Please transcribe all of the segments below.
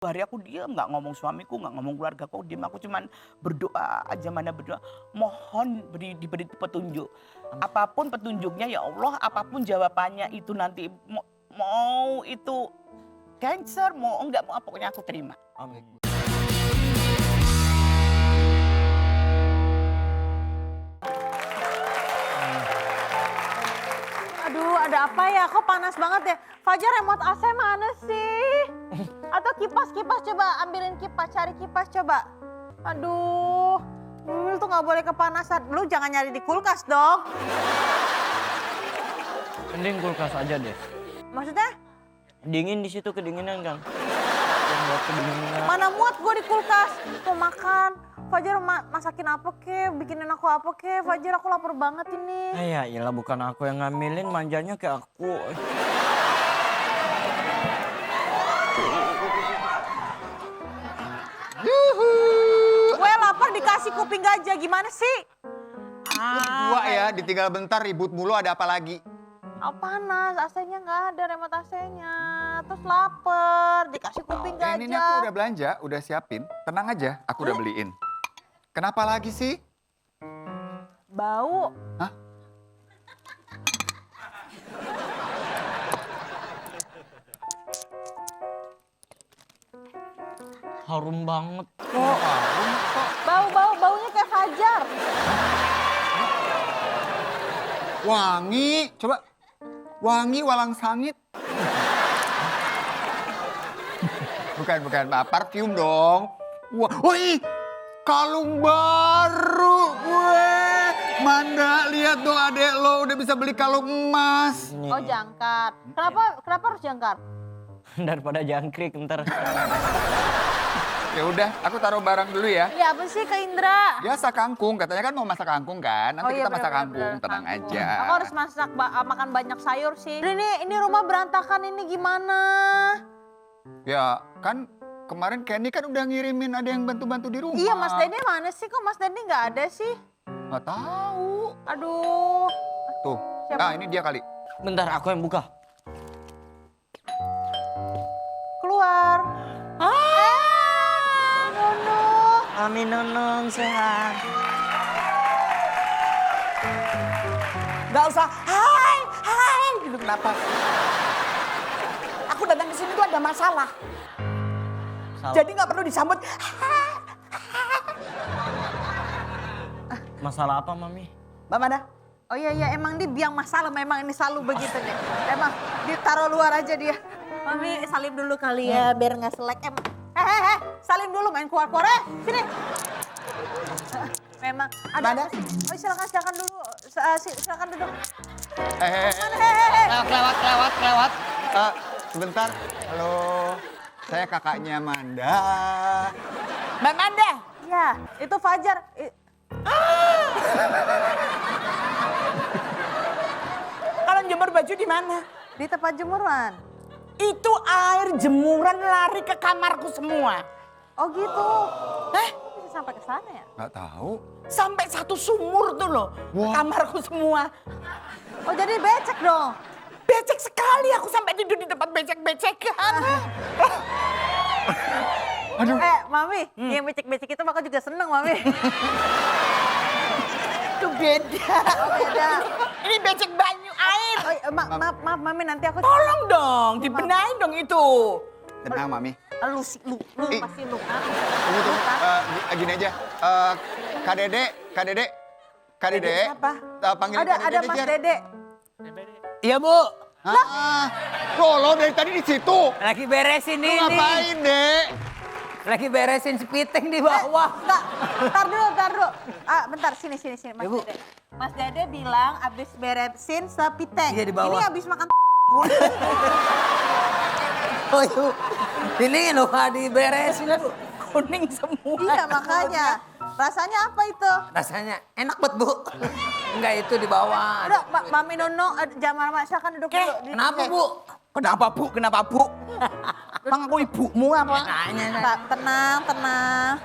Hari aku diam, nggak ngomong suamiku, nggak ngomong keluargaku, diam. Aku cuman berdoa aja, mana berdoa. Mohon diberi petunjuk. Apapun petunjuknya ya Allah, apapun jawabannya itu nanti mau itu cancer, mau enggak, mau pokoknya aku terima. Amin. Aduh, ada apa ya? Kok panas banget ya? Fajar, remote AC mana sih? Atau kipas coba, ambilin kipas, cari kipas coba. Aduh, Mimil tuh nggak boleh kepanasan. Lu jangan nyari di kulkas dong. Mending kulkas aja deh. Maksudnya? Dingin di situ, kedinginan kan. Yang buat kedinginan. Mana muat gue di kulkas? Mau makan. Fajar masakin apa ke? Bikinin aku apa ke? Fajar, aku lapar banget ini. Ya iyalah, bukan aku yang ngambilin, manjanya kayak aku. Gue lapar dikasih kuping gajah, gimana sih? Dua ya, ditinggal bentar ribut mulu, ada apa lagi? Oh, panas, AC-nya nggak ada, remote AC-nya. Terus lapar, dikasih kuping gajah. Ini aku udah belanja, udah siapin. Tenang aja, aku udah beliin. Kenapa lagi sih? Bau. Hah? Harum banget. Kok harum kok? Baunya kayak Fajar. Wangi, coba. Wangi walang sangit. Bukan, parfum dong. Wah, wih, kalung baru gue. Manda, lihat dong adek lo udah bisa beli kalung emas. Oh, jangkar. Kenapa harus jangkar? Daripada jangkrik ntar. Ya udah, aku taruh barang dulu ya. Iya, apa sih ke Indra? Biasa kangkung, katanya kan mau masak kangkung kan. Nanti kita masak kangkung, tenang aja. Aku harus makan banyak sayur sih. Ini rumah berantakan ini gimana? Ya kan kemarin Kenny kan udah ngirimin ada yang bantu-bantu di rumah. Iya, Mas Denny mana sih? Kok Mas Denny nggak ada sih? Nggak tahu. Aduh. Tuh, Siapa? nah ini dia kali. Bentar, aku yang buka. Keluar. Nono. Amin, nonong sehat. Nggak usah, hai, gitu kenapa? Aku datang ke sini tuh ada masalah. Salah. Jadi nggak perlu disambut. Masalah apa, Mami? Mbak Manda, Oh iya, emang dia biang masalah, memang ini selalu begitu deh. Emang ditaruh luar aja dia. Mami salim dulu kali ya, biar nggak selek. Salim dulu, main keluar-keluar. Sini. Memang ada Manda? apa sih? Oh, silakan dulu. Silakan duduk. Lewat. Sebentar. Halo, saya kakaknya Manda. Mbak Manda, Ya, itu Fajar. kalau jemur baju di mana? Di tempat jemuran. Itu air jemuran lari ke kamarku semua. Oh gitu. Hah? Bisa sampai ke sana ya? Nggak tahu. Sampai satu sumur tuh loh, Wah. kamarku semua. Oh jadi becek dong. Becek sekali, aku sampai tidur di tempat becek-becekan. Aduh. Mami, yang becek-becek itu aku juga seneng, Mami. Itu beda. Oh, beda. Ini becek banyu air. Oh, maaf, Mami, nanti aku... Tolong dong, dibenahin dong itu. Tenang, Mami. Lu pasti lu. Tunggu. Gini aja. Kak Dede. Siapa? Panggil Ada Kak Dede Mas Jar. Dede. Iya Bu. Lo dari tadi di situ. Lagi beresin Lu ini. ngapain, Dek? Lagi beresin sepiting di bawah. Enggak, tar dulu. Bentar, sini, Mas Ibu. Dede. Mas Dede bilang abis beresin sepiteng. Iya, di bawah. Ini abis makan Oh, ibu. Ini loh diberesin. Bu. Kuning semua. Iya, makanya. Rasanya apa itu? Rasanya enak banget, Bu. Enggak, itu di bawah. Udah, Mami Nono, jangan marah, silakan duduk dulu. Kenapa, Bu? Kenapa Bu? Emang aku ibumu apa? Tanya. Tenang.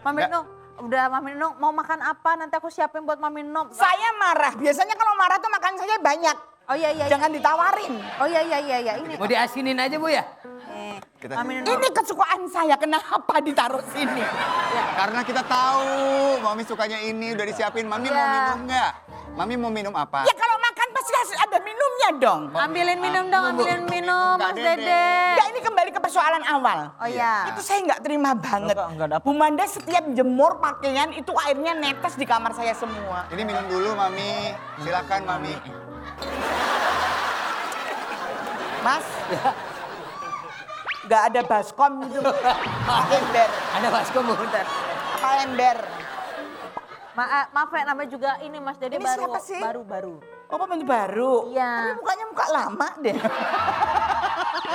Mami Nono, udah Mami Nono mau makan apa? Nanti aku siapin buat Mami Nono. Saya marah. Biasanya kalau marah tuh makan saya banyak. Oh iya. Jangan ditawarin. Oh iya, ini. Mau diasinin aja, Bu ya? Kita Ini kesukaan saya, kenapa ditaruh sini? karena kita tahu Mami sukanya ini udah disiapin. Mami mau Iya. minum nggak? Mami mau minum apa? Ya kalau makan pasti harus ada minumnya dong. Ambilin minum dong, ambilin minum Kak Mas Dede. Dede. Ya ini kembali ke persoalan awal. Oh iya. Itu saya nggak terima banget. Nggak dapet. Bu Manda setiap jemur pakaian itu airnya netes di kamar saya semua. Ini minum dulu Mami. Silakan Mami. Mas, nggak ada baskom gitu. Ember, Ada baskom bentar. apa ember? Maaf ya, namanya juga ini Mas Dede Ini baru. siapa sih? Baru. Oh, pemain baru. Iya. Tapi mukanya muka lama deh.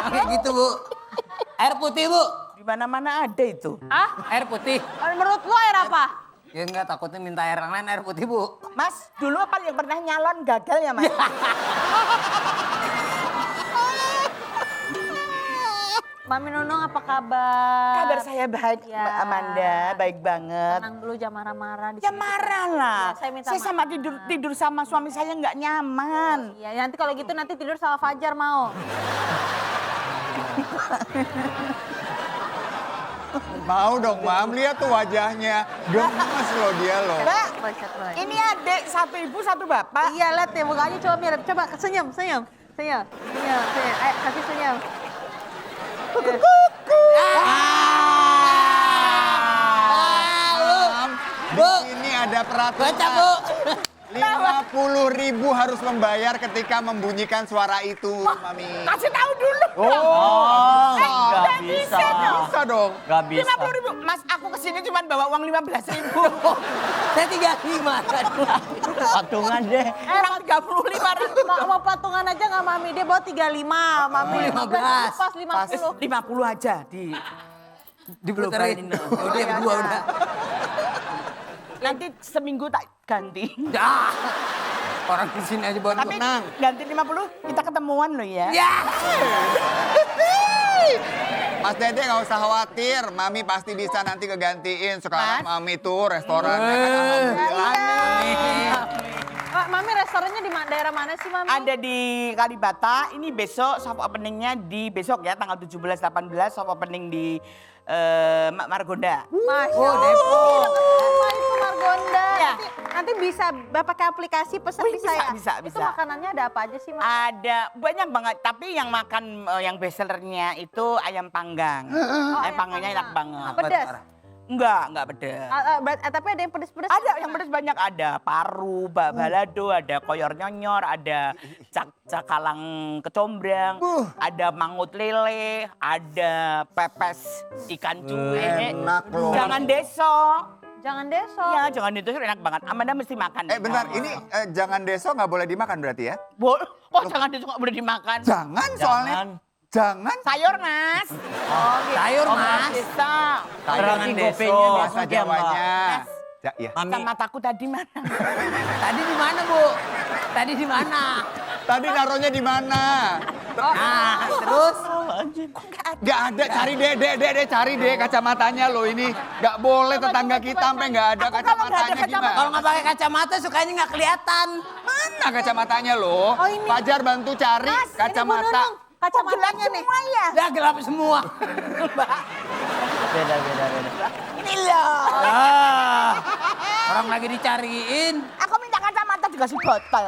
Kayak gitu Bu. Air putih Bu. Di mana-mana ada itu. Ah, Air putih. menurut lu air apa? Ya enggak, takutnya minta air yang lain, air putih Bu. Mas, dulu apa yang pernah nyalon gagal ya, Mas? Mami Nunung apa kabar? Kabar saya baik, Ya. Mbak Amanda, baik banget. Tenang dulu, jangan marah-marah. Di Ya sini. marah lah. Ya, saya minta sama maaf. tidur sama suami saya nggak nyaman. Iya, nanti kalau gitu nanti tidur sama Fajar mau. Mau dong Mam, lihat tuh wajahnya. Gemes loh dia loh. Mbak, Bacot, Boy. ini adik satu ibu satu bapak. Iya, lihat ya mukanya coba mirip. Coba senyum. Ayo, kasih senyum. Mam, di sini ada peraturan. Baca Bu. 50.000 harus membayar ketika membunyikan suara itu, Mami. Kasih tahu dulu. Oh, nggak nggak bisa. bisa dong. Bisa dong. Nggak bisa. 50.000. Mas, aku kesini cuma bawa uang 15.000. Saya 35. Patungan deh. Kurang 35.000. Mau patungan aja nggak Mami? Dia bawa 35, Mami 15. Pas 50. 50 aja di Diputerin. Udah berdua udah. nanti seminggu tak ganti. Dah. Orang di sini aja bawa Tapi tenang. ganti 50 kita ketemuan loh ya. Ya. Mas Dede nggak usah khawatir, Mami pasti bisa nanti kegantiin. Sekarang Mas? Mami tuh restorannya kan alhamdulillah nih. Mami restorannya di daerah mana sih Mami? Ada di Kalibata. Ini besok soft openingnya di besok ya tanggal 17-18 soft opening di Margonda. Masya Oh, Depok. Allah, itu Margonda. Ya. Nanti bisa pakai aplikasi pesan Wih, bisa bisa, ya? bisa. Itu makanannya ada apa aja sih Mami? Ada banyak banget, tapi yang makan yang best sellernya itu ayam panggang. Ayam panggangnya enak banget. Pedas? Enggak pedas. Tapi ada yang pedas-pedas? Ada yang pedas banyak, ada paru, balado, ada koyor nyonyor, ada cakalang kecombrang, ada mangut lele, ada pepes ikan cuek. Enak loh. Jangan deso. Jangan deso. Ya, jangan deso enak banget. Amanda mesti makan. Bentar, ini jangan deso nggak boleh dimakan berarti ya? Kok jangan deso nggak boleh dimakan? Jangan soalnya. Jangan. Jangan. Sayur, Mas. Sayur Mas. Bisa. Terangan Iya, gopenya bahasa besok ya, Mbak. Jawanya. Ya, iya. Mami, Kacamataku tadi mana? Tadi di mana Bu? Tadi di mana? Tadi naruhnya di mana? Nah, terus Gak ada, cari deh, cari deh kacamatanya loh ini. Gak boleh tetangga kita sampai gak ada Aku kalau nggak ada kacamatanya kacamata- kalau gimana? nggak pakai kacamata sukanya nggak kelihatan. Mana kacamatanya loh? Oh, ini. Fajar bantu cari Mas, ini Bu kacamata. Nunung. Kacamatanya nih. Semua ya? Udah gelap semua. beda. Ini loh. Ah, orang lagi dicariin. Aku minta kacamata dikasih botol.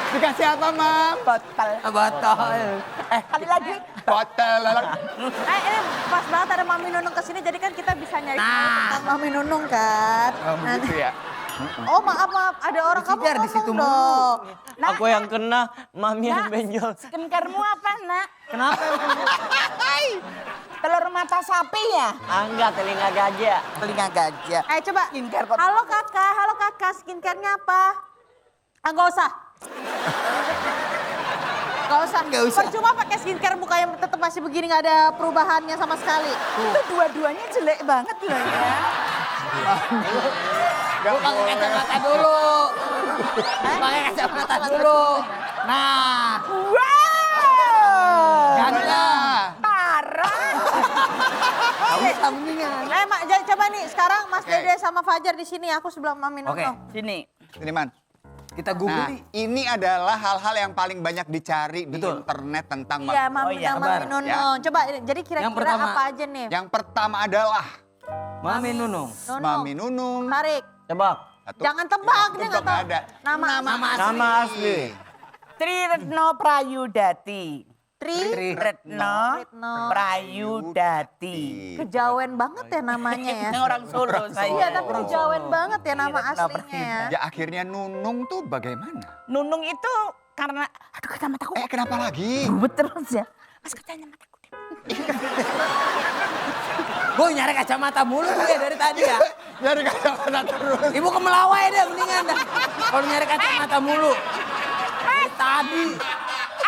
Dikasih apa, Mam? Botol. Batal. Kali lagi. Botol. Ini pas banget ada Mami Nunung kesini, jadi kan kita bisa nyari Nah. tentang Mami Nunung kan. Oh, begitu ya. Oh maaf, ada orang kamu Fajar di ngomong situ dong. Nak, aku yang kena, Mami yang benjol. skincare-mu apa, Nak? Kenapa? Telur mata sapi ya? Enggak, telinga gajah. Telinga gajah. Ayo coba. Skincare kok. Halo kakak, skincare-nya apa? Nggak usah. Nggak usah. Percuma pakai skincare mukanya tetap masih begini, nggak ada perubahannya sama sekali. Itu dua-duanya jelek banget loh ya. Gak Pakai boleh. kacamata dulu. Pakai kacamata dulu. Nah, Wow. jangan. Parah. Kamu bisa mendingan. Mak, coba nih sekarang Mas Oke. Dede sama Fajar di sini, aku sebelah Mami Oke. Nunung. Sini. Ini, Man. Kita Nah, googling. ini adalah hal-hal yang paling banyak dicari di Betul. internet tentang Iya, Mami. Mami Oh, iya. dan Mami Sabar, Nunung. ya. Coba, jadi kira-kira pertama. apa aja nih? Yang pertama adalah Mami Nunung. Nunung. Mami Nunung. Tarik. Tebak. Satu. Jangan tebak, dia nggak tahu. ada. Nama Nama asli. Tri Retno Prayudati. Tri. Retno Retno. Prayudati. Kejawen banget ya namanya ya. Ini orang Solo saya. Iya, tapi kejawen banget ya nama Retno aslinya ya. Ya akhirnya Nunung tuh bagaimana? Nunung itu karena aduh kacamataku Kenapa lagi? ribet terus ya. Mas kacamataku deh. Gue nyari kacamata mulu gue dari tadi ya. Dari kacamata terus. Ibu ke Melawai deh mendingan dah. Kalau nyari kacamata mulu. Dari tadi.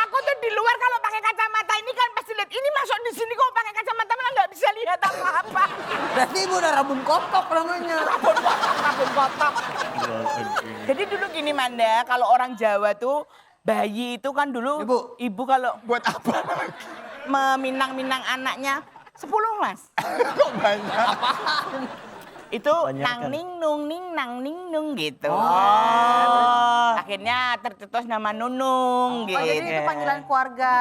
Aku tuh di luar kalau pakai kacamata ini kan pasti lihat ini masuk di sini kok pakai kacamata malah nggak bisa lihat apa-apa. Berarti ibu udah rabun kotok namanya. Rabun kotak. Jadi dulu gini Manda, kalau orang Jawa tuh bayi itu kan dulu ibu kalau Buat apa? meminang-minang anaknya 10 Mas. Kok banyak? Itu Banyak nang kan? ning nung ning nang ning nung gitu. Oh. Akhirnya tercetus nama Nunung Oh, gitu. jadi itu panggilan keluarga.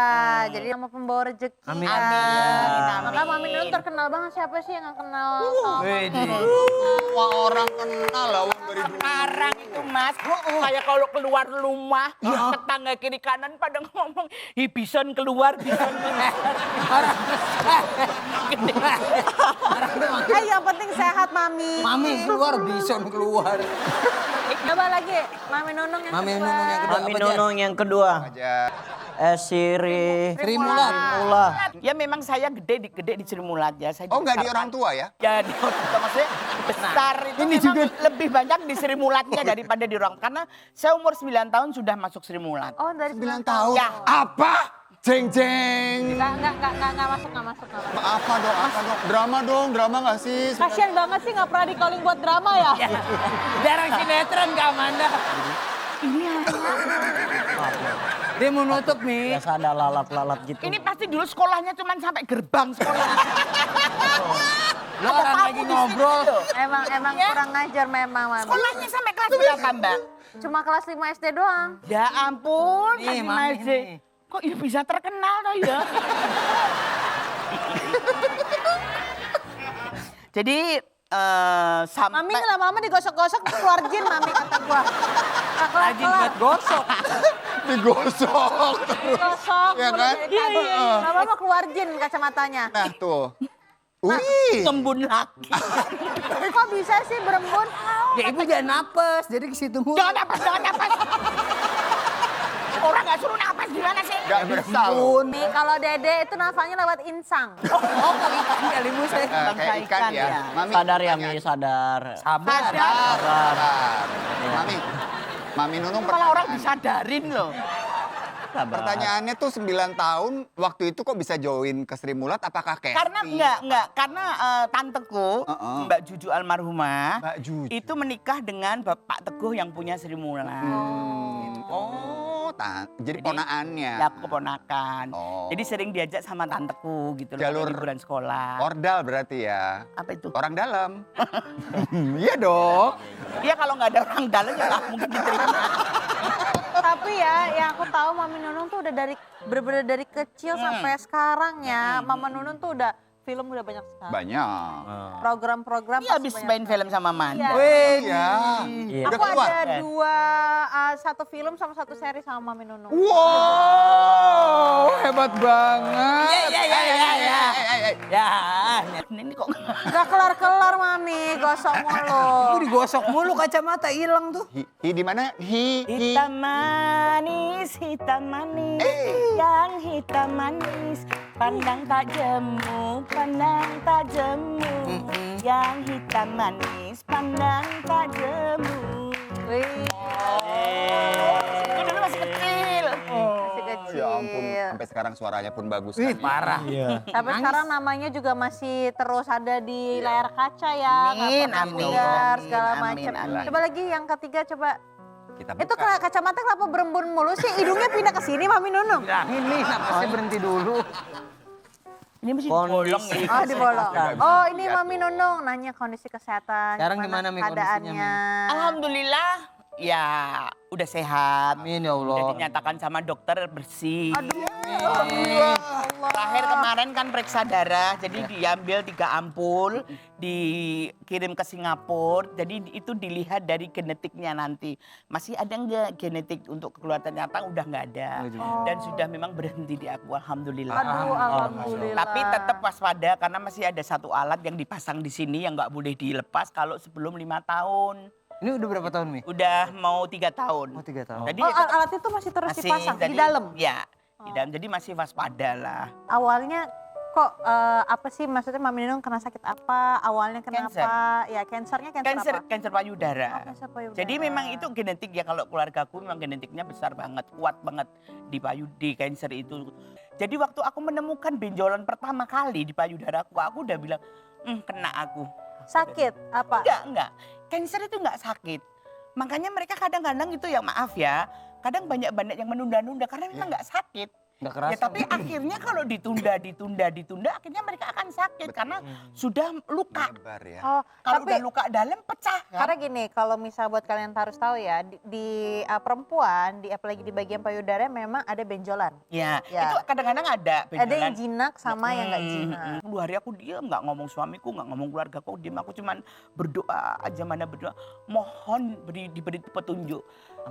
Jadi nama pembawa rezeki. Amin. kan. Amin. Maka Mami Nunung terkenal banget. Siapa sih yang nggak kenal sama Wede. Semua orang kenal lah wong dari dulu. Sekarang itu Mas, saya kalau keluar rumah, tetangga kiri kanan pada ngomong, "Ih, bison keluar, bison keluar." yang penting sehat Mami. Mami keluar, bison keluar. Coba lagi, Mami Nunung yang Mami kedua. Nunung yang kedua. Mami Apa, Jen? Nunung yang kedua. Aja. Siri. Sri Mulat. Mulah. Ya memang saya gede di Sri Mulat ya. Saya Oh nggak di dibesarkan. orang tua ya? Ya di orang tua maksudnya besar itu ini memang juga. lebih banyak di Sri Mulatnya daripada di orang. Karena saya umur 9 tahun sudah masuk Sri Mulat. Oh dari 9 tahun. Ya. Apa? Jeng jeng. Nggak masuk. Apa dong? Drama nggak sih? Kasian banget sih nggak pernah di calling buat drama ya. Jarang sinetron Kak Amanda. Dia mau nutup nih. Biasa ada lalap-lalap gitu. Ini pasti dulu sekolahnya cuma sampai gerbang sekolah. Lo orang lagi ngobrol. Emang kurang ngajar memang Mami. Sekolahnya sampai kelas berapa Mbak? Cuma kelas 5 SD doang. Ya ampun, Nih, Adi Mami Masih. nih. Kok ya bisa terkenal toh ya? Jadi sampai Mami lama-lama digosok-gosok keluar jin Mami kata gua. Rajin buat gosok. Digosok. Gosok. Iya kan? Lama-lama keluar jin kacamatanya. Nah tuh. Wih. kembun laki. Kok bisa sih berembun? Ya ibu jangan napes, jadi ke situ mulu. Jangan napas. Orang nggak suruh napas gimana sih? Gak bisa loh. Nih kalau Dede itu nafasnya lewat insang. Oh, ikan kali ibu saya. Kayak ikan ya. Mami, Sadar ya, tanya. Mi, sadar. Sabar. Sabar. Mami Nunung Malah orang disadarin loh. pertanyaannya tuh 9 tahun waktu itu kok bisa join ke Sri Mulat apakah casting? Karena enggak. Karena tanteku, Mbak Juju almarhumah, Mbak Juju. itu menikah dengan Bapak Teguh yang punya Sri Mulat. Oh, jadi ponaannya. Ya, aku keponakan. Oh. Jadi sering diajak sama tanteku gitu loh, Jalur liburan sekolah. Ordal berarti ya. Apa itu? Orang dalam. Iya dong. Iya kalau nggak ada orang dalam ya nggak mungkin diterima. Tapi ya yang aku tahu Mami Nunung tuh udah bener-bener dari kecil sampai sekarang ya. Mama Nunung tuh udah film udah banyak sekali. Banyak. Program-program Iya pasti habis banyak main sekali. film sama Manda. Iya. Wih, ya. Iya. Udah Aku keluar. ada satu film sama satu seri sama Mami Nunung. Wow, hebat banget. Ya. Ya. Ini kok Gak kelar-kelar Mami, gosok mulu. Ibu digosok mulu kacamata hilang tuh. Hi di mana? Hi. hitam manis, yang hitam manis, pandang tak jemu, yang hitam manis, pandang tak jemu. Wih, Itu dulu masih kecil. masih kecil. Ya ampun, sampai sekarang suaranya pun bagus kan. Parah. Iya. Sampai sekarang namanya juga masih terus ada di layar kaca ya. nggak Amin, pernah amin, pudar, amin, segala amin, macam. amin. Coba lagi yang ketiga coba. Kita Itu buka. kacamata kenapa berembun mulu sih? Hidungnya pindah ke sini Mami Nunung. Nah, ini napasnya berhenti dulu. Ini masih Kondisi dibolong ya. Oh dibolong. kesehatan. Oh ini Lihat Mami Nunung nanya kondisi kesehatan. Sekarang gimana, Mi, kondisinya, Mi? keadaannya? Alhamdulillah ya udah sehat. Amin ya Udah Allah. dinyatakan sama dokter bersih. Alhamdulillah. Terakhir kemarin kan periksa darah, jadi diambil 3 ampul, dikirim ke Singapura. Jadi itu dilihat dari genetiknya nanti. Masih ada nggak genetik untuk keluar, ternyata udah nggak ada. Dan sudah memang berhenti di aku, alhamdulillah. Aduh, alhamdulillah. Tapi tetap waspada karena masih ada satu alat yang dipasang di sini yang nggak boleh dilepas kalau sebelum 5 tahun. Ini udah berapa tahun, Mi? Udah mau 3 tahun. Oh, 3 tahun. Jadi Oh, tetap alat itu masih terus masih, dipasang di jadi- dalam? Ya, di dalam. Jadi masih waspada lah. Awalnya kok apa sih maksudnya Mami Nunung kena sakit apa? Awalnya kenapa? Cancer. Ya cancernya cancer apa? Kanker payudara. Oh, cancer payudara. Jadi memang itu genetik ya, kalau keluargaku memang genetiknya besar banget, kuat banget di cancer itu. Jadi waktu aku menemukan benjolan pertama kali di payudaraku, aku udah bilang, kena aku. Sakit apa? Enggak. Cancer itu enggak sakit. Makanya mereka kadang-kadang itu ya maaf ya, kadang banyak yang menunda-nunda karena memang enggak sakit. Nggak kerasa. Ya tapi akhirnya kalau ditunda, akhirnya mereka akan sakit karena sudah luka. Lebar ya. Oh, Kalau tapi udah luka dalam pecah kan. karena gini, kalau misal buat kalian harus tahu ya, di perempuan, apalagi di bagian payudara memang ada benjolan. Ya, Ya. itu kadang-kadang ada Ada yang benjolan. jinak sama yang nggak jinak. 2 hari aku diam, nggak ngomong suamiku, nggak ngomong keluarga aku diam. Aku cuman berdoa aja, mana berdoa. Mohon diberi petunjuk.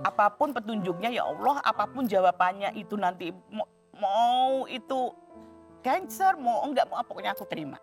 Apapun petunjuknya ya Allah, apapun jawabannya itu nanti mau itu cancer, mau enggak, mau apa, pokoknya aku terima.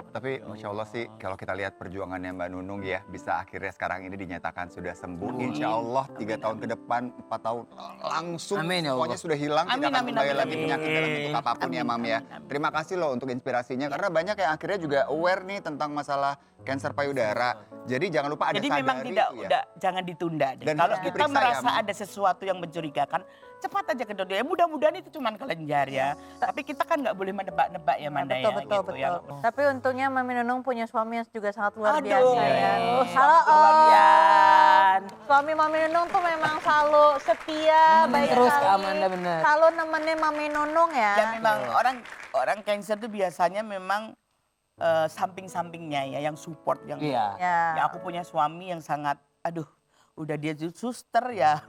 Tapi Masya Allah sih kalau kita lihat perjuangannya Mbak Nunung ya, bisa akhirnya sekarang ini dinyatakan sudah sembuh. Insya Allah 3 tahun ke depan, 4 tahun langsung Amin ya Allah. semuanya sudah hilang. Amin, tidak akan amin, kembali amin, lagi amin. penyakit dalam bentuk apapun ya Amin, Mam ya. amin, amin. Terima kasih loh untuk inspirasinya. Karena banyak yang akhirnya juga aware nih tentang masalah kanker payudara. Jadi jangan lupa ada Jadi sadari memang tidak, itu ya. udah, jangan ditunda deh. Dan Kalau harus kita diperiksa ya, merasa Mam. ada sesuatu yang mencurigakan, cepat aja ke dokter. Ya mudah-mudahan itu cuma kelenjar ya. Tapi kita kan nggak boleh menebak-nebak ya Manda Betul, ya. betul, gitu, betul. ya. Tapi untungnya Mami Nunung punya suami yang juga sangat luar Aduh. biasa ya. Halo Keluarga. Suami Mami Nunung tuh memang selalu setia, Nemenin baik terus ke sekali. Amanda, bener. Selalu nemenin Mami Nunung ya. Ya memang orang cancer tuh biasanya memang samping-sampingnya ya yang support yang Iya. Ya. ya aku punya suami yang sangat udah dia suster ya.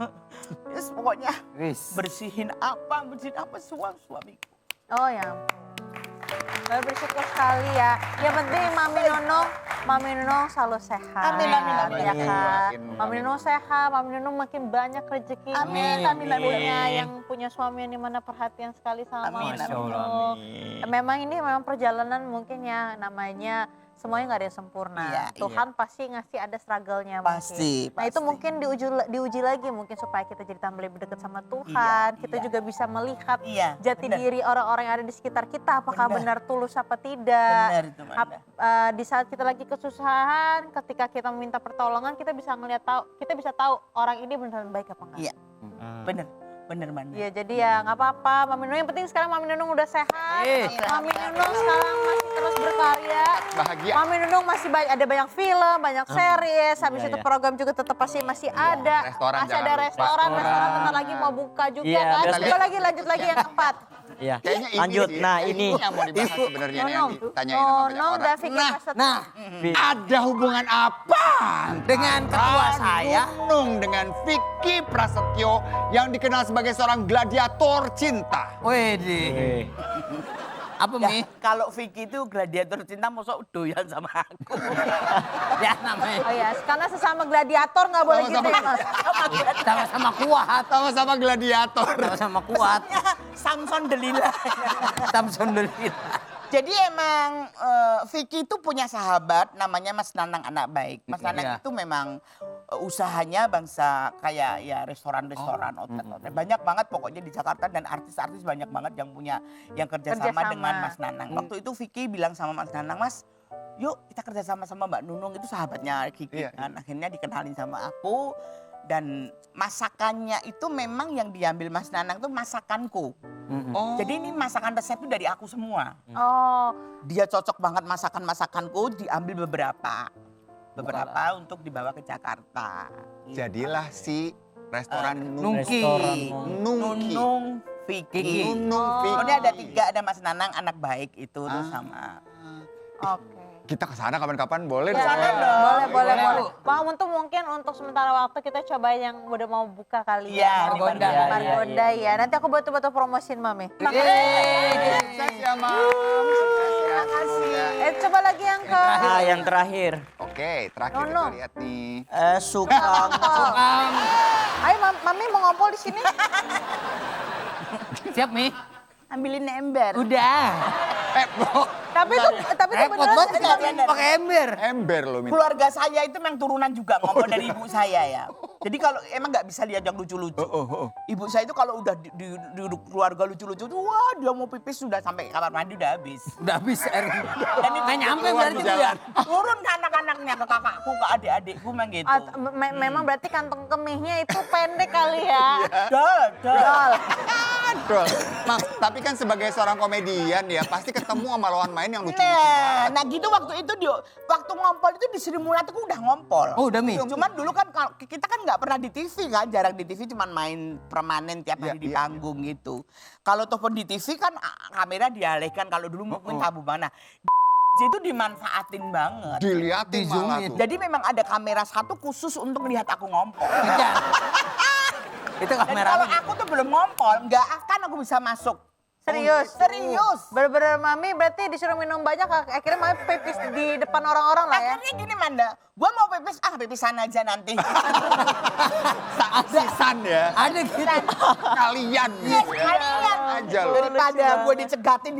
Yes, pokoknya Wis. bersihin apa suamiku. Oh ya ampun. Saya bersyukur sekali ya. Yang penting Mami Nunung selalu sehat. Amin, amin, amin. Ya kan? Amin. Mami Nunung sehat, Mami Nunung makin banyak rezeki. Amin, Amin. amin. Yang punya suami yang dimana perhatian sekali sama Amin, Mami amin. Nunung. Memang ini memang perjalanan mungkin ya namanya semuanya nggak ada yang sempurna. Iya, Tuhan pasti ngasih ada struggle-nya Pasti, mungkin. Nah itu pasti. mungkin diuji lagi mungkin supaya kita jadi tambah lebih dekat sama Tuhan. Kita iya. juga bisa melihat Iya, jati benar. diri orang-orang yang ada di sekitar kita. Apakah Benar. benar tulus apa tidak. Benar itu Manda. Di saat kita lagi kesusahan, ketika kita meminta pertolongan, kita bisa kita bisa tahu orang ini beneran baik apa enggak. Iya. Bener Manda. Iya, jadi ya nggak apa-apa. Mami Nunung yang penting sekarang Mami Nunung udah sehat. Eh. Mami Nunung sekarang masih terus berkarya. Bahagia. Mami Nunung masih ada banyak film, banyak series. Habis Iya, itu iya. program juga tetap masih ada. Restoran Masih jangan ada lupa. restoran bentar lagi mau buka juga Iya, kan. betul. Coba lanjut lagi yang keempat. Iya. Kayaknya ini Lanjut. sih, Nah, ini ini. yang mau dibahas sebenarnya nih, yang Nunung, ditanyain sama banyak Nunung orang. David Prasetyo. Nah, ada hubungan apa Dengan ketua antara saya? Nunung dengan Vicky Prasetyo yang dikenal sebagai seorang gladiator cinta? Wede. Apa, Mi? Ya, kalau Vicky itu gladiator cinta mosok doyan sama aku. Ya namanya. Oh ya, karena sesama gladiator nggak boleh gitu ya Mas. Sama-sama kuat. Sama-sama gladiator. Sama-sama kuat. Samson Delilah. Samson Delil. Jadi emang Vicky itu punya sahabat namanya Mas Nanang anak baik. Mas Nanang Iya. itu memang usahanya bangsa kayak ya restoran-restoran, outlet-outlet. Banyak banget pokoknya di Jakarta dan artis-artis banyak banget yang kerjasama Kerjasama. dengan Mas Nanang. Waktu itu Vicky bilang sama Mas Nanang, Mas yuk kita kerjasama sama Mbak Nunung, itu sahabatnya Vicky Iya. kan. Akhirnya dikenalin sama aku dan masakannya itu memang yang diambil Mas Nanang tuh masakanku. Oh. Jadi ini masakan resep itu dari aku semua. Oh, Dia cocok banget masakan-masakanku, diambil beberapa untuk dibawa ke Jakarta. Jadilah si restoran Nungki. Nungki. Nunung Vicky. Nunung Vicky. Pokoknya ada 3, ada Mas Nanang anak baik itu tuh sama. oke. kita ke sana kapan-kapan boleh Ya, dong. boleh, boleh, Boleh, boleh. Bang Amun tuh mungkin untuk sementara waktu kita cobain yang udah mau buka kali Iya, ya. di Margonda. Margonda. Margonda ya. Nanti aku betul-betul promosiin Mami. Sukses ya, Mam. Terima kasih. Coba lagi yang ke Yang terakhir. Oke, terakhir Nono. kita lihat nih. Sukang. Ayo Mami mau ngompol di sini. Siap, Mi? Ambilin ember. Udah. Tapi tuh Repot beneran banget nggak pakai ember. Ember lo, Min. Keluarga saya itu memang turunan juga ngomong dari ibu saya ya. Jadi kalau emang nggak bisa lihat yang lucu-lucu. Ibu saya itu kalau udah di keluarga lucu-lucu tuh, wah dia mau pipis sudah sampai kamar mandi udah habis. Udah habis air. Dan itu Nggak nyampe keluar berarti di itu ya. jalan. turun ke anak-anaknya, ke kakakku, ke adik-adikku memang gitu. Memang berarti kantong kemihnya itu pendek kali ya. Dol. Betul. Mam, tapi kan sebagai seorang komedian ya, pasti ketemu sama lawan main yang lucu-lucu. Nah gitu waktu itu waktu ngompol itu di Sri Mulat aku udah ngompol. Oh, udah, Mi? Cuman dulu kan kita kan nggak pernah di TV kan, jarang di TV, cuman main permanen tiap hari Iya, di iya, panggung gitu. Kalau telepon di TV kan kamera dialihkan, kalau dulu mungkin tabu mana. Itu dimanfaatin banget. Diliatin malah Di-zoomin. tuh. Jadi memang ada kamera satu khusus untuk melihat aku ngompol. Kejar. Itu Dan kamera. kalau aku tuh belum ngompol, nggak akan aku bisa masuk. Serius? Serius. Bener-bener Mami berarti disuruh minum banyak, akhirnya Mami pipis di depan orang-orang lah ya. Akhirnya gini Manda, gua mau pipis, pipisan aja nanti. Asisan ya. Ada gitu. Kalian Yes, gitu ya. kalian. Aja loh. Daripada gue dicegatin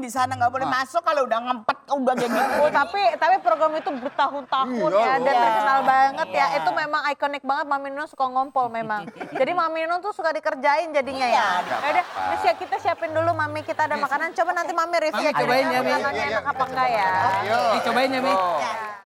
di sana, nggak boleh masuk kalau udah ngempet udah kayak gitu. Oh, tapi program itu bertahun-tahun Iya ya dan loh. terkenal banget ya. Iya. Itu memang ikonik banget Mami Nun suka ngompol memang. Jadi Mami Nun tuh suka dikerjain jadinya ya. Iya, Ya udah, ini kita siapin dulu Mami, kita ada makanan. Coba nanti Mami review Mami cobain ya, Mi. makanannya Iya, iya, enak apa kita enggak ya. Yuk. Dicobain ya, Mi. Ya.